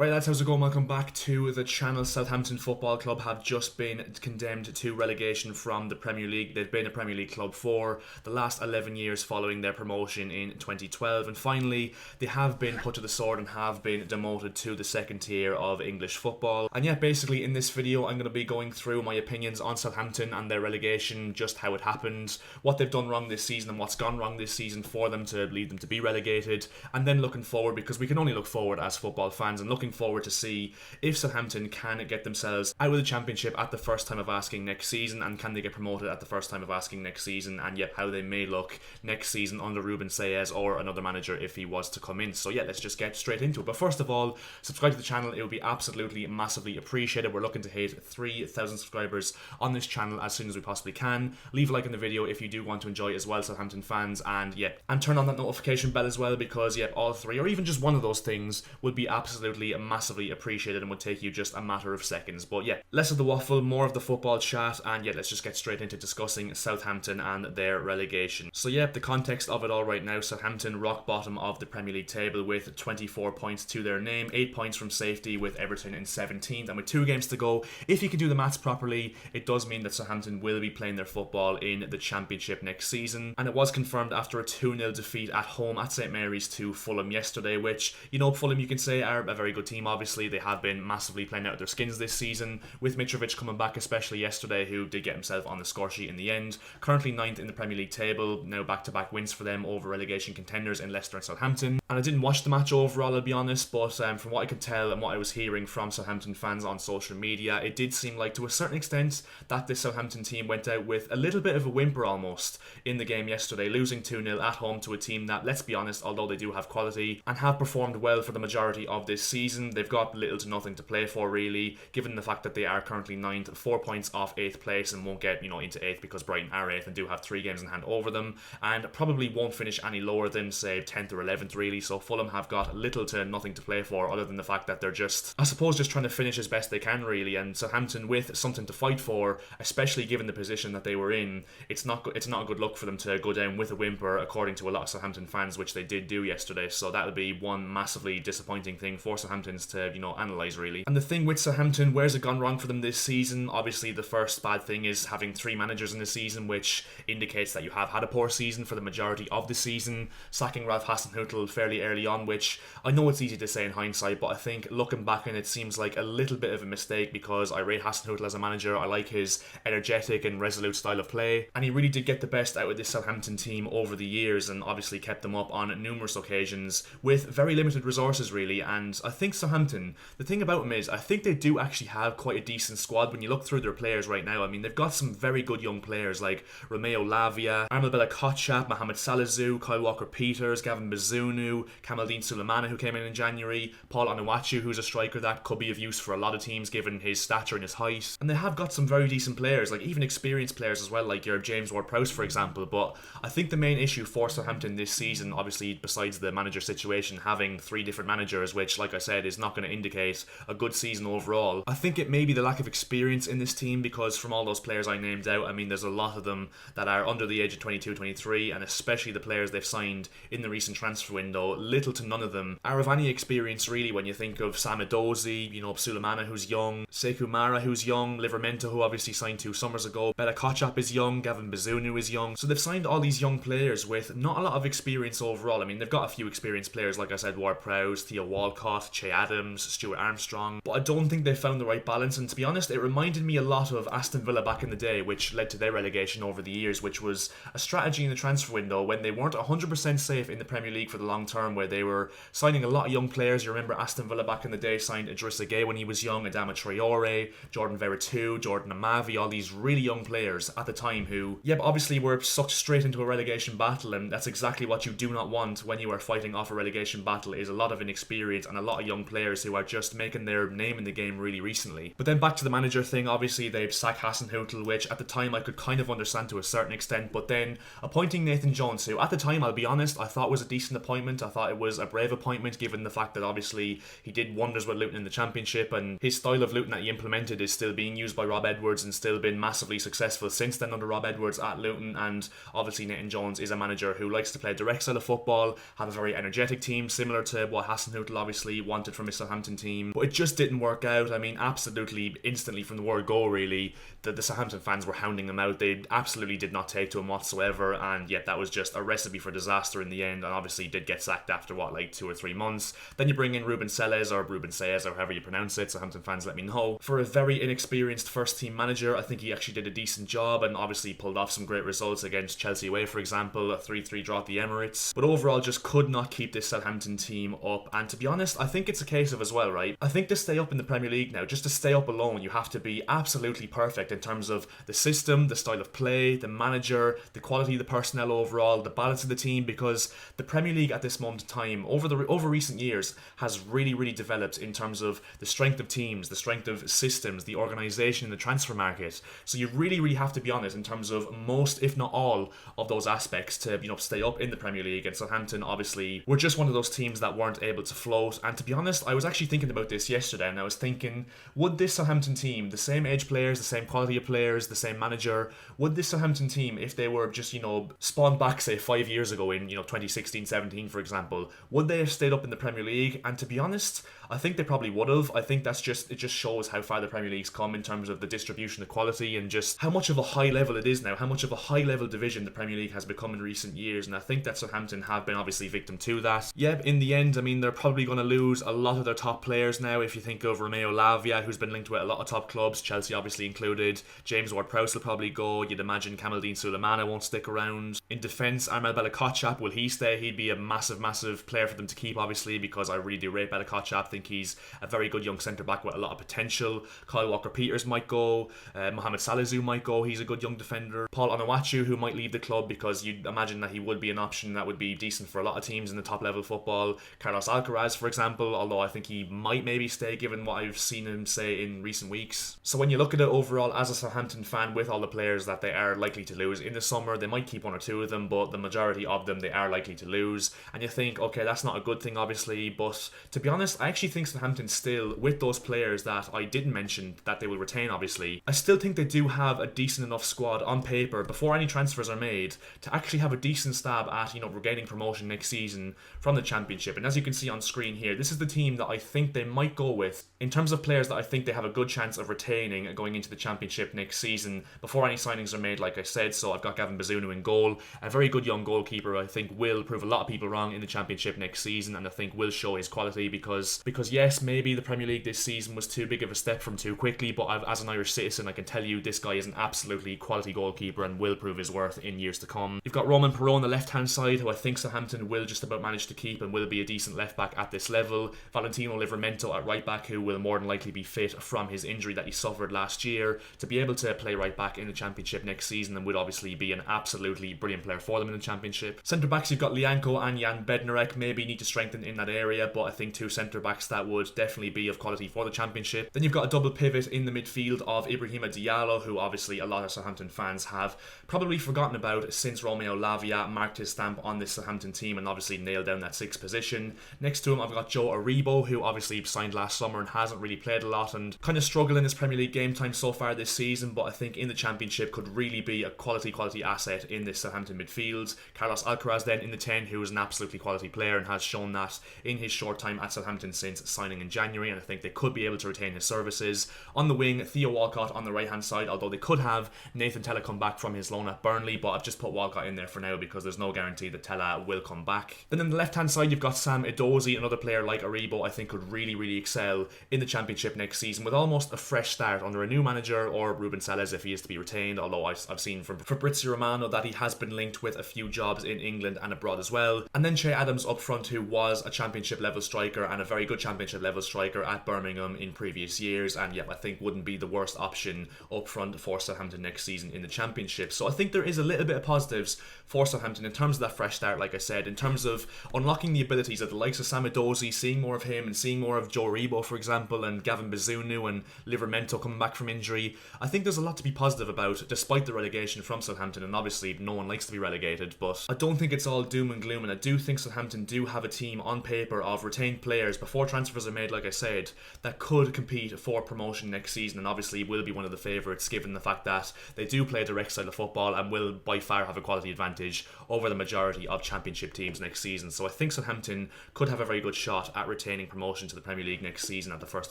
Right lads, how's it going? Welcome back to the channel. Southampton Football Club have just been condemned to relegation from the Premier League. They've been a Premier League club for the last 11 years following their promotion in 2012, and finally they have been put to the sword and have been demoted to the second tier of English football. And yeah, basically in this video I'm going to be going through my opinions on Southampton and their relegation, just how it happened, what they've done wrong this season and what's gone wrong this season for them to lead them to be relegated, and then looking forward, because we can only look forward as football fans, and looking forward to see if Southampton can get themselves out of the Championship at the first time of asking next season, and can they get promoted at the first time of asking next season, and yet how they may look next season under Ruben Sayes or another manager if he was to come in. So yeah, let's just get straight into it. But first of all, subscribe to the channel. It would be absolutely massively appreciated. We're looking to hit 3,000 subscribers on this channel as soon as we possibly can. Leave a like in the video if you do want to enjoy it as well, Southampton fans, and yeah, and turn on that notification bell as well, because yeah, all three or even just one of those things would be absolutely massively appreciated and would take you just a matter of seconds. But yeah, less of the waffle, more of the football chat, and yeah, let's just get straight into discussing Southampton and their relegation. So yeah, the context of it all right now: Southampton rock bottom of the Premier League table with 24 points to their name, 8 points from safety, with Everton in 17th, and with 2 games to go. If you can do the maths properly, it does mean that Southampton will be playing their football in the Championship next season, and it was confirmed after a 2-0 defeat at home at St Mary's to Fulham yesterday, which, you know, Fulham you can say are a very good team. Obviously they have been massively playing out of their skins this season, with Mitrovic coming back especially yesterday, who did get himself on the score sheet in the end. Currently 9th in the Premier League table, now back-to-back wins for them over relegation contenders in Leicester and Southampton. And I didn't watch the match overall, I'll be honest, but from what I could tell and what I was hearing from Southampton fans on social media, it did seem like to a certain extent that this Southampton team went out with a little bit of a whimper almost in the game yesterday, losing 2-0 at home to a team that, let's be honest, although they do have quality and have performed well for the majority of this season, they've got little to nothing to play for really, given the fact that they are currently 9th, 4 points off 8th place, and won't get, into 8th because Brighton are 8th and do have 3 games in hand over them, and probably won't finish any lower than, say, 10th or 11th really. So Fulham have got little to nothing to play for, other than the fact that they're just, I suppose, just trying to finish as best they can really. And Southampton with something to fight for, especially given the position that they were in, it's not a good look for them to go down with a whimper, according to a lot of Southampton fans, which they did do yesterday. So that'll be one massively disappointing thing for Southamptons to, analyse really. And the thing with Southampton, where's it gone wrong for them this season? Obviously the first bad thing is having 3 managers in the season, which indicates that you have had a poor season for the majority of the season. Sacking Ralph Hasenhüttl fairly early on, which I know it's easy to say in hindsight, but I think looking back on it seems like a little bit of a mistake, because I rate Hasenhüttl as a manager. I like his energetic and resolute style of play, and he really did get the best out of this Southampton team over the years, and obviously kept them up on numerous occasions with very limited resources really. And I think Southampton, the thing about them is, I think they do actually have quite a decent squad when you look through their players right now. I mean, they've got some very good young players like Romeo Lavia, Armel Bella-Kotchap, Mohamed Salazou, Kyle Walker-Peters, Gavin Bazunu, Kamaldeen Sulemana, who came in January, Paul Onuachu, who's a striker that could be of use for a lot of teams given his stature and his height. And they have got some very decent players, like even experienced players as well, like your James Ward-Prowse for example. But I think the main issue for Southampton this season, obviously besides the manager situation, having 3 different managers, which like I said is not going to indicate a good season overall, I think it may be the lack of experience in this team, because from all those players I named out, I mean, there's a lot of them that are under the age of 22, 23, and especially the players they've signed in the recent transfer window, little to none of them are of any experience really. When you think of Sam Edozie, Sulemana who's young, Sekou Mara who's young, Livramento who obviously signed 2 summers ago, Bella-Kotchap is young, Gavin Bazunu is young. So they've signed all these young players with not a lot of experience overall. I mean, they've got a few experienced players, like I said, Ward-Prowse, Theo Walcott, Che Adams, Stuart Armstrong, but I don't think they found the right balance. And to be honest, it reminded me a lot of Aston Villa back in the day, which led to their relegation over the years, which was a strategy in the transfer window when they weren't 100% safe in the Premier League for the long term, where they were signing a lot of young players. You remember Aston Villa back in the day signed Idrissa Gueye when he was young, Adama Traore, Jordan Veretout, Jordan Amavi, all these really young players at the time who, but obviously were sucked straight into a relegation battle, and that's exactly what you do not want when you are fighting off a relegation battle, is a lot of inexperience and a lot of young players who are just making their name in the game really recently. But then back to the manager thing, obviously they've sacked Hasenhüttl, which at the time I could kind of understand to a certain extent, but then appointing Nathan Jones, who at the time, I'll be honest, I thought was a decent appointment. I thought it was a brave appointment given the fact that obviously he did wonders with Luton in the Championship, and his style of Luton that he implemented is still being used by Rob Edwards and still been massively successful since then under Rob Edwards at Luton. And obviously Nathan Jones is a manager who likes to play a direct style of football, have a very energetic team, similar to what Hasenhüttl obviously wanted wanted from his Southampton team, but it just didn't work out. I mean, absolutely instantly from the word go, really, the Southampton fans were hounding him out. They absolutely did not take to him whatsoever, and yet that was just a recipe for disaster in the end, and obviously did get sacked after, 2 or 3 months. Then you bring in Ruben Selles, or Ruben Saez, or however you pronounce it, Southampton fans let me know. For a very inexperienced first team manager, I think he actually did a decent job, and obviously pulled off some great results against Chelsea away, for example, a 3-3 draw at the Emirates. But overall, just could not keep this Southampton team up, and to be honest, I think it's a case of as well, right? I think to stay up in the Premier League now, just to stay up alone, you have to be absolutely perfect in terms of the system, the style of play, the manager, the quality of the personnel overall, the balance of the team, because the Premier League at this moment in time, over recent years, has really developed in terms of the strength of teams, the strength of systems, the organisation in the transfer market. So you really have to be on it in terms of most, if not all, of those aspects to stay up in the Premier League. And Southampton obviously were just one of those teams that weren't able to float. And to be honest, I was actually thinking about this yesterday, and I was thinking, would this Southampton team, the same age players, the same quality of players, the same manager, would this Southampton team, if they were just spawned back say 5 years ago in 2016-17 for example, would they have stayed up in the Premier League? And to be honest, I think they probably would have. I think it just shows how far the Premier League's come in terms of the distribution of quality and just how much of a high level it is now, how much of a high level division the Premier League has become in recent years, and I think that Southampton have been obviously victim to that. Yep, in the end, I mean, they're probably going to lose a lot of their top players now. If you think of Romeo Lavia, who's been linked with a lot of top clubs, Chelsea obviously included, James Ward-Prowse will probably go, you'd imagine Kamaldeen Sulemana won't stick around. In defence, Armel Bella-Kotchap, will he stay? He'd be a massive player for them to keep, obviously, because I really do rate Bella-Kotchap. think he's a very good young centre-back with a lot of potential. Kyle Walker-Peters might go, Mohamed Salazou might go, he's a good young defender. Paul Onuachu, who might leave the club, because you'd imagine that he would be an option that would be decent for a lot of teams in the top level football. Carlos Alcaraz, for example, although I think he might maybe stay given what I've seen him say in recent weeks. So when you look at it overall as a Southampton fan, with all the players that they are likely to lose in the summer, they might keep one or two of them, but the majority of them they are likely to lose. And you think, okay, that's not a good thing obviously, but to be honest, I actually think Southampton still, with those players that I didn't mention that they will retain obviously, I still think they do have a decent enough squad on paper before any transfers are made to actually have a decent stab at, regaining promotion next season from the Championship. And as you can see on screen here, this is the team that I think they might go with in terms of players that I think they have a good chance of retaining going into the Championship next season before any signings are made, like I said. So I've got Gavin Bazunu in goal, a very good young goalkeeper. I think will prove a lot of people wrong in the Championship next season, and I think will show his quality because yes, maybe the Premier League this season was too big of a step from too quickly, but as an Irish citizen, I can tell you this guy is an absolutely quality goalkeeper and will prove his worth in years to come. You've got Roman Perot on the left-hand side, who I think Southampton will just about manage to keep and will be a decent left-back at this level. Valentino Livramento at right-back, who will more than likely be fit from his injury that he suffered last year to be able to play right-back in the Championship next season, and would obviously be an absolutely brilliant player for them in the Championship. Centre-backs, you've got Lianco and Jan Bednarek. Maybe need to strengthen in that area, but I think two centre-backs that would definitely be of quality for the Championship. Then you've got a double pivot in the midfield of Ibrahima Diallo, who obviously a lot of Southampton fans have probably forgotten about since Romeo Lavia marked his stamp on this Southampton team and obviously nailed down that sixth position. Next to him, I've got Joe Aribo, who obviously signed last summer and hasn't really played a lot and kind of struggled in his Premier League game time so far this season, but I think in the Championship could really be a quality asset in this Southampton midfield. Carlos Alcaraz then in the 10, who is an absolutely quality player and has shown that in his short time at Southampton since signing in January, and I think they could be able to retain his services. On the wing, Theo Walcott on the right hand side, although they could have Nathan Tella come back from his loan at Burnley, but I've just put Walcott in there for now because there's no guarantee that Tella will come back. Then on the left hand side, you've got Sam Edozie, another player like Aribo I think could really excel in the Championship next season with almost a fresh start under a new manager, or Ruben Selles if he is to be retained, although I've seen from Fabrizio Romano that he has been linked with a few jobs in England and abroad as well. And then Che Adams up front, who was a Championship level striker and a very good Championship level striker at Birmingham in previous years, and I think wouldn't be the worst option up front for Southampton next season in the Championship. So I think there is a little bit of positives for Southampton in terms of that fresh start, like I said, in terms of unlocking the abilities of the likes of Sam Edozie, seeing more of him and seeing more of Joe Aribo, for example, and Gavin Bazunu and Livramento coming back from injury. I think there's a lot to be positive about despite the relegation from Southampton, and obviously no one likes to be relegated, but I don't think it's all doom and gloom, and I do think Southampton do have a team on paper of retained players before transfers are made, like I said, that could compete for promotion next season, and obviously will be one of the favourites given the fact that they do play a direct style of football and will by far have a quality advantage over the majority of Championship teams next season. So I think Southampton could have a very good shot at retaining promotion to the Premier League next season at the first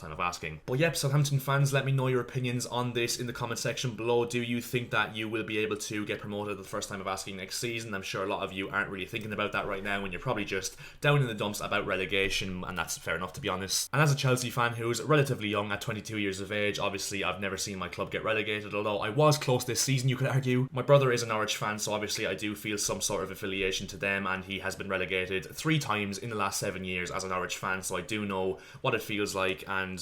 time of asking. But yep, Southampton fans, let me know your opinions on this in the comment section below. Do you think that you will be able to get promoted at the first time of asking next season? I'm sure a lot of you aren't really thinking about that right now, and you're probably just down in the dumps about relegation, and that's fair enough, to be honest. And as a Chelsea fan who's relatively young at 22 years of age, obviously I've never seen my club get relegated, although I was close this season, you could argue. My brother is a Norwich fan, so obviously I do feel some sort of affiliation to them, and he has been relegated 3 times in the last 7 years as a Norwich fan, so I do know what it feels like. And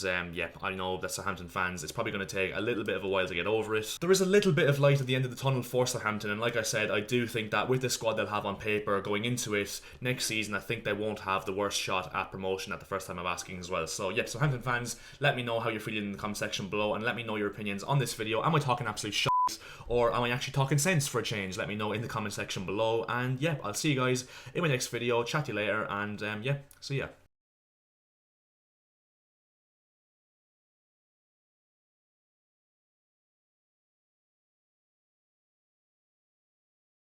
I know that Southampton fans, it's probably going to take a little bit of a while to get over it. There is a little bit of light at the end of the tunnel for Southampton, and like I said, I do think that with the squad they'll have on paper going into it next season, I think they won't have the worst shot at promotion at the first time of asking as well. So yeah, Southampton fans, let me know how you're feeling in the comment section below, and let me know your opinions on this video. Am I talking absolute shit, or am I actually talking sense for a change? Let me know in the comment section below, and yeah, I'll see you guys in my next video. Chat to you later, and yeah, see ya.